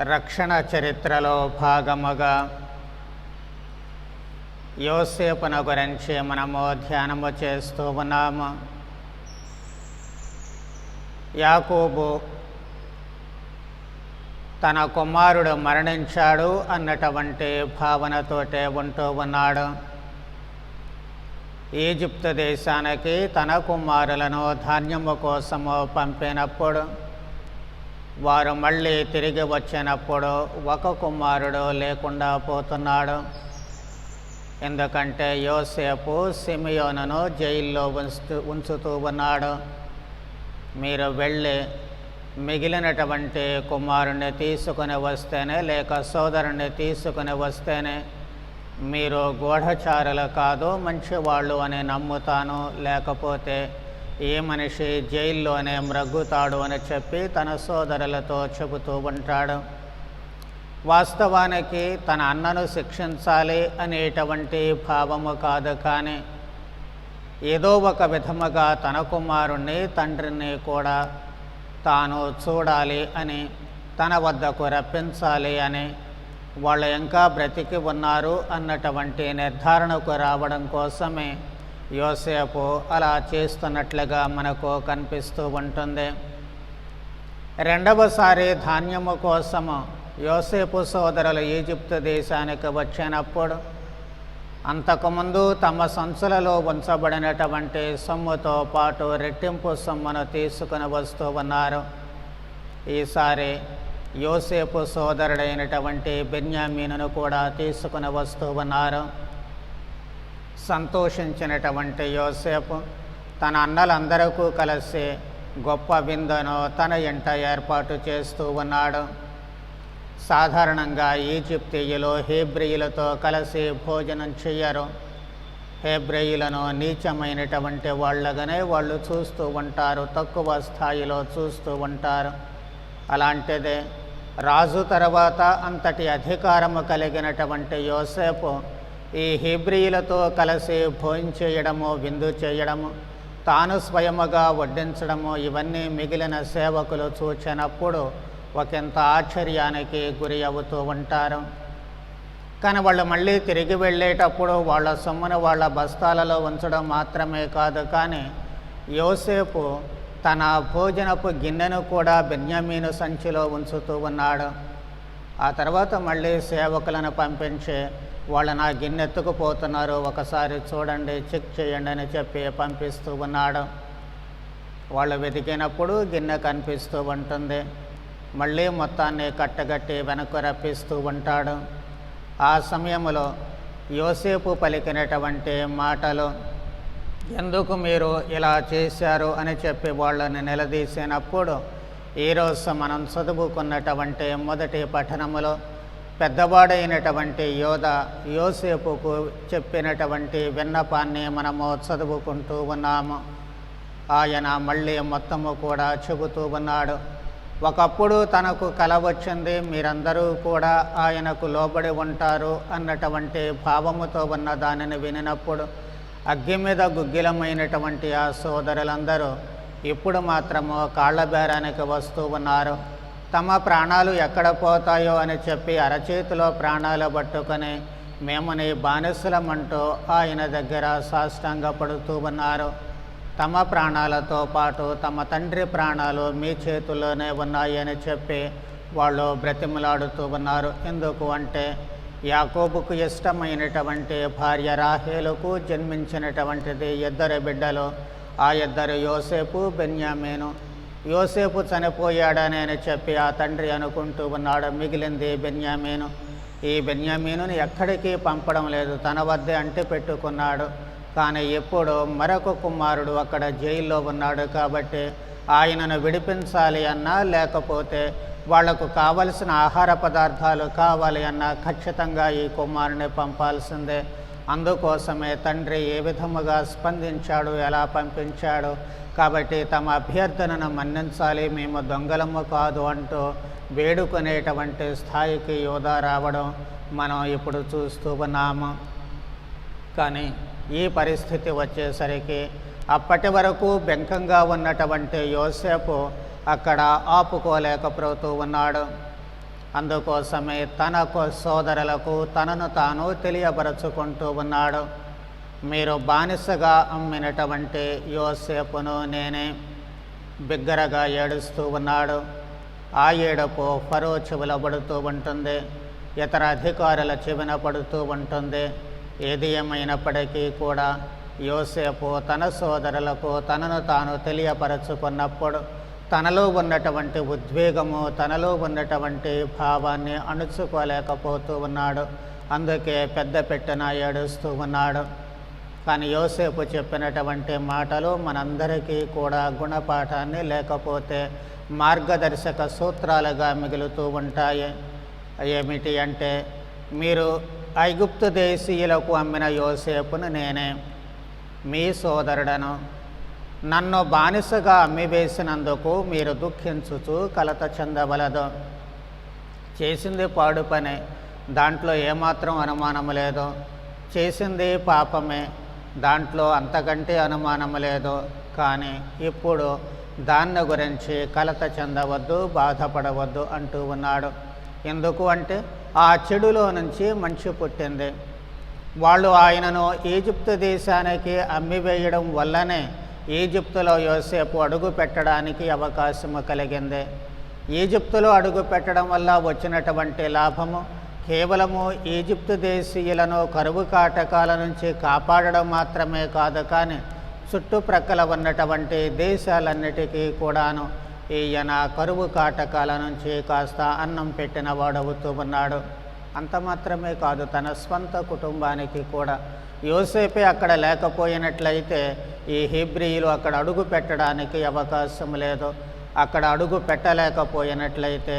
రక్షణ చరిత్రలో భాగముగా యోసేపును గురించి మనము ధ్యానము చేస్తూ ఉన్నాము. యాకోబు తన కుమారుడు మరణించాడు అన్నటువంటి భావనతోటే ఉంటూ ఉన్నాడు. ఈజిప్టు దేశానికి తన కుమారులను ధాన్యము కోసము పంపినప్పుడు వారు మళ్ళీ తిరిగి వచ్చినప్పుడు ఒక కుమారుడు లేకుండా పోతున్నాడు. ఎందుకంటే యోసేపు సిమియోనును జైల్లో ఉంచుతూ ఉన్నాడు. మీరు వెళ్ళి మిగిలినటువంటి కుమారుణ్ణి తీసుకుని వస్తేనే లేక సోదరుణ్ణి తీసుకుని వస్తేనే మీరు గూఢచారులు కాదు మంచివాళ్ళు అని నమ్ముతాను, లేకపోతే ఈ మనిషి జైల్లోనే మ్రగ్గుతాడు అని చెప్పి తన సోదరులతో చెబుతూ ఉంటాడు. వాస్తవానికి తన అన్నను శిక్షించాలి అనేటువంటి భావము కాదు, కానీ ఏదో ఒక విధముగా తన కుమారుణ్ణి తండ్రిని కూడా తాను చూడాలి అని, తన వద్దకు రప్పించాలి అని, వాళ్ళు ఇంకా బ్రతికి ఉన్నారు అన్నటువంటి నిర్ధారణకు రావడం కోసమే యోసేపు అలా చేస్తున్నట్లుగా మనకు కనిపిస్తూ ఉంటుంది. రెండవసారి ధాన్యము కోసము యోసేపు సోదరులు ఈజిప్టు దేశానికి వచ్చినప్పుడు అంతకుముందు తమ సంచులలో ఉంచబడినటువంటి సొమ్ముతో పాటు రెట్టింపు సొమ్మును తీసుకుని వస్తూ ఉన్నారు. ఈసారి యోసేపు సోదరుడైనటువంటి బెన్యామీనును కూడా తీసుకుని వస్తూ ఉన్నారు. సంతోషించినటువంటి యోసేపు తన అన్నలందరికీ కలిసి గొప్ప విందును తన ఇంట ఏర్పాటు చేస్తూ ఉన్నాడు. సాధారణంగా ఈజిప్తీయులు హెబ్రీయులతో కలిసి భోజనం చేయరు. హెబ్రీయులను నీచమైనటువంటి వాళ్ళగానే వాళ్ళు చూస్తూ ఉంటారు, తక్కువ స్థాయిలో చూస్తూ ఉంటారు. అలాంటిదే రాజు తర్వాత అంతటి అధికారము కలిగినటువంటి యోసేపు ఈ హెబ్రీయులతో కలిసి భోంచేయడము, విందు చేయడము, తాను స్వయముగా వడ్డించడము, ఇవన్నీ మిగిలిన సేవకులు చూచినప్పుడు ఒకంత ఆశ్చర్యానికి గురి అవుతూ ఉంటారు. కానీ వాళ్ళు మళ్ళీ తిరిగి వెళ్ళేటప్పుడు వాళ్ళ సొమ్మును వాళ్ళ బస్తాలలో ఉంచడం మాత్రమే కాదు, కానీ యోసేపు తన భోజనపు గిన్నెను కూడా బెన్యామీను సంచిలో ఉంచుతూ ఉన్నాడు. ఆ తర్వాత మళ్ళీ సేవకులను పంపించి వాళ్ళు నా గిన్నె ఎత్తుకుపోతున్నారు, ఒకసారి చూడండి, చెక్ చేయండి అని చెప్పి పంపిస్తూ ఉన్నాడు. వాళ్ళు వెతికినప్పుడు గిన్నె కనిపిస్తూ ఉంటుంది. మళ్ళీ మొత్తాన్ని కట్టగట్టి వెనక్కు రప్పిస్తూ ఉంటాడు. ఆ సమయంలో యోసేపు పలికినటువంటి మాటలు, ఎందుకు మీరు ఇలా చేశారు అని చెప్పి వాళ్ళని నిలదీసినప్పుడు, ఈరోజు మనం చదువుకున్నటువంటి మొదటి పఠనములో పెద్దవాడైనటువంటి యోధ యోసేపుకు చెప్పినటువంటి విన్నపాన్ని మనము చదువుకుంటూ ఉన్నాము. ఆయన మళ్ళీ మొత్తము కూడా చెబుతూ ఉన్నాడు. ఒకప్పుడు తనకు కల వచ్చింది, మీరందరూ కూడా ఆయనకు లోబడి ఉంటారు అన్నటువంటి భావముతో ఉన్న దానిని వినినప్పుడు అగ్గి మీద గుగ్గిలమైనటువంటి ఆ సోదరులందరూ ఇప్పుడు మాత్రము కాళ్ళబేరానికి వస్తూ ఉన్నారు. తమ ప్రాణాలు ఎక్కడ పోతాయో అని చెప్పి అరచేతిలో ప్రాణాలు పట్టుకొని మేము నీ బానిసలమంటూ ఆయన దగ్గర సాష్టాంగపడుతూ ఉన్నారు. తమ ప్రాణాలతో పాటు తమ తండ్రి ప్రాణాలు మీ చేతుల్లోనే ఉన్నాయి అని చెప్పి వాళ్ళు బ్రతిమలాడుతూ ఉన్నారు. ఎందుకు అంటే యాకోబుకు ఇష్టమైనటువంటి భార్య రాహేలుకు జన్మించినటువంటిది ఇద్దరు బిడ్డలు. ఆ ఇద్దరు యోసేపు, బెన్యామీను. యోసేపు చనిపోయాడని అని చెప్పి ఆ తండ్రి అనుకుంటూ ఉన్నాడు, మిగిలింది బెన్యామీను. ఈ బెన్యామీనుని ఎక్కడికి పంపడం లేదు, తన వద్దే అంటి పెట్టుకున్నాడు. కానీ ఎప్పుడు మరొక కుమారుడు అక్కడ జైల్లో ఉన్నాడు కాబట్టి ఆయనను విడిపించాలి అన్నా, లేకపోతే వాళ్లకు కావలసిన ఆహార పదార్థాలు కావాలి అన్నా ఖచ్చితంగా ఈ కుమారుని పంపాల్సిందే. అందుకోసమే తండ్రి ఏ విధముగా స్పందించాడు, ఎలా పంపించాడు. కాబట్టి తమ అభ్యర్థనను మన్నించాలి, మేము దొంగలము కాదు అంటూ వేడుకునేటువంటి స్థాయికి యోధ రావడం మనం ఇప్పుడు చూస్తూ ఉన్నాము. కానీ ఈ పరిస్థితి వచ్చేసరికి అప్పటి వరకు బెంకంగా ఉన్నటువంటి యోసేపు అక్కడ ఆపుకోలేకపోతూ ఉన్నాడు. అందుకోసమే తన సోదరులకు తనను తాను తెలియపరచుకుంటూ ఉన్నాడు. మీరు బానిసగా అమ్మినటువంటి యోసేపును నేనే. బిగ్గరగా ఏడుస్తూ ఉన్నాడు. ఆ ఏడుపు ఫరో చెవిలో పడుతూ ఉంటుంది, ఇతర అధికారుల చెవిన పడుతూ ఉంటుంది. ఏది ఏమైనప్పటికీ కూడా యోసేపు తన సోదరులకు తనను తాను తెలియపరచుకున్నప్పుడు తనలో ఉన్నటువంటి ఉద్వేగము, తనలో ఉన్నటువంటి భావాన్ని అణుచుకోలేకపోతూ ఉన్నాడు. అందుకే పెద్ద పెట్టెన ఏడుస్తూ ఉన్నాడు. కానీ యోసేపు చెప్పినటువంటి మాటలు మనందరికీ కూడా గుణపాఠాన్ని లేకపోతే మార్గదర్శక సూత్రాలుగా మిగులుతూ ఉంటాయి. ఏమిటి అంటే, మీరు ఐగుప్తు దేశీయులకు అమ్మిన యోసేపును నేనే, మీ సోదరుడను. నన్ను బానిసగా అమ్మివేసినందుకు మీరు దుఃఖించుచు కలత చెందవలదు. చేసింది పాడు పనే, దాంట్లో ఏమాత్రం అనుమానం లేదు. చేసింది పాపమే, దాంట్లో అంతకంటే అనుమానం లేదు. కానీ ఇప్పుడు దాన్ని గురించి కలత చెందవద్దు, బాధపడవద్దు అంటూ ఉన్నాడు. ఎందుకు అంటే, ఆ చెడులో నుంచి మంచి పుట్టింది. వాళ్ళు ఆయనను ఈజిప్టు దేశానికి అమ్మివేయడం వల్లనే ఈజిప్టులో యోసేపు అడుగు పెట్టడానికి అవకాశము కలిగింది. ఈజిప్టులో అడుగు పెట్టడం వల్ల వచ్చినటువంటి లాభము కేవలము ఈజిప్టు దేశీయులను కరువు కాటకాల నుంచి కాపాడడం మాత్రమే కాదు, కానీ చుట్టుప్రక్కల ఉన్నటువంటి దేశాలన్నిటికీ కూడాను ఈయన కరువు కాటకాల నుంచి కాస్త అన్నం పెట్టిన వాడవుతూ ఉన్నాడు. అంత మాత్రమే కాదు, తన స్వంత కుటుంబానికి కూడా. యోసేపే అక్కడ లేకపోయినట్లయితే ఈ హీబ్రీయులు అక్కడ అడుగు పెట్టడానికి అవకాశం లేదు. అక్కడ అడుగు పెట్టలేకపోయినట్లయితే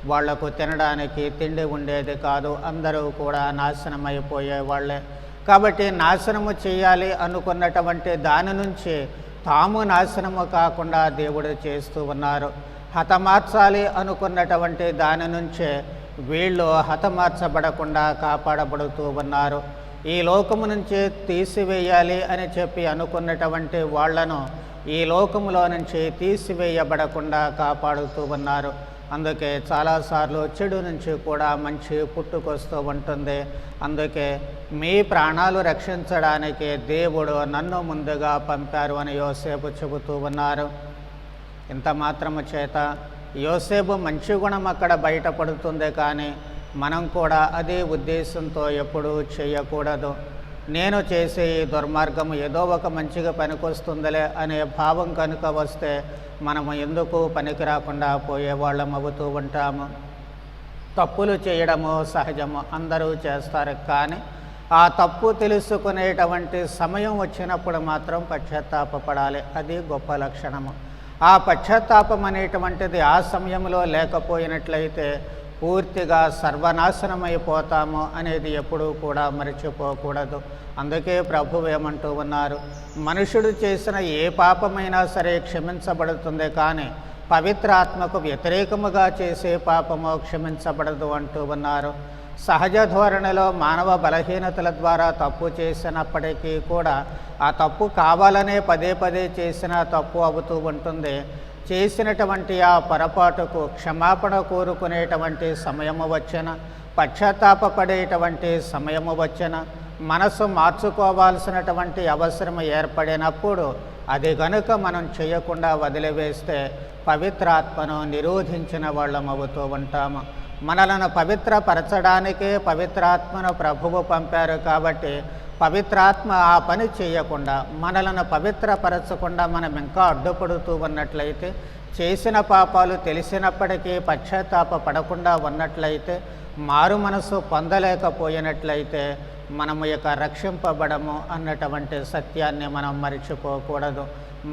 వాళ్లకు తినడానికి తిండి ఉండేది కాదు. అందరూ కూడా నాశనం అయిపోయే వాళ్ళే. కాబట్టి నాశనము చేయాలి అనుకున్నటువంటి దాని నుంచి తాము నాశనము కాకుండా దేవుడు చేస్తూ ఉన్నారు. హతమార్చాలి అనుకున్నటువంటి దాని నుంచే వీళ్ళు హతమార్చబడకుండా కాపాడబడుతూ ఉన్నారు. ఈ లోకము నుంచి తీసివేయాలి అని చెప్పి అనుకున్నటువంటి వాళ్లను ఈ లోకములో నుంచి తీసివేయబడకుండా కాపాడుతూ ఉన్నారు. అందుకే చాలాసార్లు చెడు నుంచి కూడా మంచి పుట్టుకొస్తూ ఉంటుంది. అందుకే మీ ప్రాణాలు రక్షించడానికి దేవుడు నన్ను ముందుగా పంపారు అని యోసేపు చెబుతూ ఉన్నారు. ఇంత మాత్రము చేత యోసేపు మంచి గుణం అక్కడ బయటపడుతుంది, కానీ మనం కూడా అదే ఉద్దేశంతో ఎప్పుడూ చేయకూడదు. నేను చేసే ఈ దుర్మార్గము ఏదో ఒక మంచిగా పనికొస్తుందిలే అనే భావం కనుక వస్తే మనము ఎందుకు పనికి రాకుండా పోయేవాళ్ళం అవుతూ ఉంటాము. తప్పులు చేయడము సహజము, అందరూ చేస్తారు. కానీ ఆ తప్పు తెలుసుకునేటువంటి సమయం వచ్చినప్పుడు మాత్రం పశ్చాత్తాపపడాలి. అది గొప్ప లక్షణము. ఆ పశ్చాత్తాపం అనేటువంటిది ఆ సమయంలో లేకపోయినట్లయితే పూర్తిగా సర్వనాశనమైపోతాము అనేది ఎప్పుడూ కూడా మర్చిపోకూడదు. అందుకే ప్రభువు ఏమంటూ ఉన్నారు, మనుషుడు చేసిన ఏ పాపమైనా సరే క్షమించబడుతుంది, కానీ పవిత్రాత్మకు వ్యతిరేకముగా చేసే పాపము క్షమించబడదు అంటూ ఉన్నారు. సహజ ధోరణిలో మానవ బలహీనతల ద్వారా తప్పు చేసినప్పటికీ కూడా ఆ తప్పు కావాలనే పదే పదే చేసిన తప్పు అవుతూ ఉంటుంది. చేసినటువంటి ఆ పొరపాటుకు క్షమాపణ కోరుకునేటువంటి సమయము వచ్చిన, పశ్చాత్తాపపడేటువంటి సమయము వచ్చిన, మనసు మార్చుకోవాల్సినటువంటి అవసరం ఏర్పడినప్పుడు అది గనుక మనం చేయకుండా వదిలివేస్తే పవిత్రాత్మను నిరోధించిన వాళ్ళం అవుతూ ఉంటాము. మనలను పవిత్రపరచడానికే పవిత్రాత్మను ప్రభువు పంపారు. కాబట్టి పవిత్రాత్మ ఆ పని చేయకుండా, మనలను పవిత్రపరచకుండా మనం ఇంకా అడ్డుపడుతూ ఉన్నట్లయితే, చేసిన పాపాలు తెలిసినప్పటికీ పశ్చాత్తాప పడకుండా ఉన్నట్లయితే, మారు మనసు పొందలేకపోయినట్లయితే మనము యొక్క రక్షింపబడము అన్నటువంటి సత్యాన్ని మనం మర్చిపోకూడదు.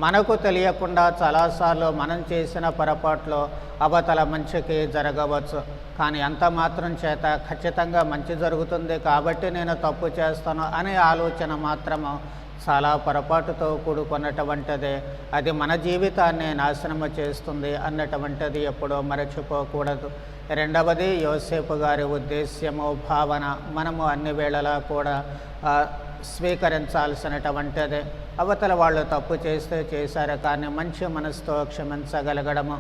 మనకు తెలియకుండా చాలాసార్లు మనం చేసిన పొరపాట్లు అవతల మంచికి జరగవచ్చు, కానీ అంత మాత్రం చేత ఖచ్చితంగా మంచి జరుగుతుంది కాబట్టి నేను తప్పు చేస్తాను అనే ఆలోచన మాత్రము చాలా పొరపాటుతో కూడుకున్నటువంటిదే. అది మన జీవితాన్ని నాశనము చేస్తుంది అన్నటువంటిది ఎప్పుడూ మరచిపోకూడదు. రెండవది, యోసేపు గారి ఉద్దేశ్యము, భావన మనము అన్ని వేళలా కూడా స్వీకరించాల్సినటువంటిది. అవతల వాళ్ళు తప్పు చేస్తే చేశారు, కానీ మంచి మనసుతో క్షమించగలగడము,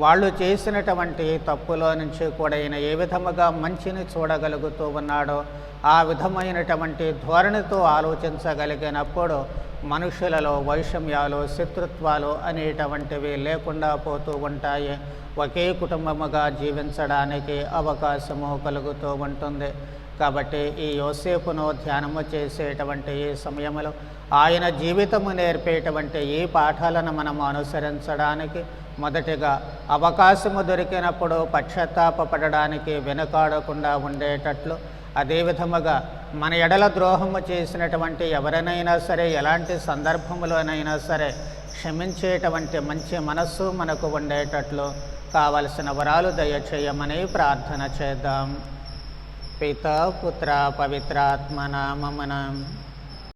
వాళ్ళు చేసినటువంటి తప్పులో నుంచి కూడా ఈయన ఏ విధముగా మంచిని చూడగలుగుతూ ఉన్నాడో ఆ విధమైనటువంటి ధోరణితో ఆలోచించగలిగినప్పుడు మనుషులలో వైషమ్యాలు, శత్రుత్వాలు అనేటువంటివి లేకుండా పోతూ ఉంటాయి. ఒకే కుటుంబముగా జీవించడానికి అవకాశము కలుగుతూ ఉంటుంది. కాబట్టి ఈ యోసేపును ధ్యానము చేసేటువంటి ఈ సమయంలో ఆయన జీవితము నేర్పేటువంటి ఈ పాఠాలను మనము అనుసరించడానికి మొదటిగా అవకాశము దొరికినప్పుడు పశ్చాత్తాపపడడానికి వెనుకాడకుండా ఉండేటట్లు, అదేవిధముగా మన ఎడల ద్రోహము చేసినటువంటి ఎవరినైనా సరే ఎలాంటి సందర్భంలోనైనా సరే క్షమించేటువంటి మంచి మనస్సు మనకు ఉండేటట్లు కావలసిన వరాలు దయచేయమని ప్రార్థన చేద్దాం. పితా పుత్ర పవిత్రాత్మ నామమున.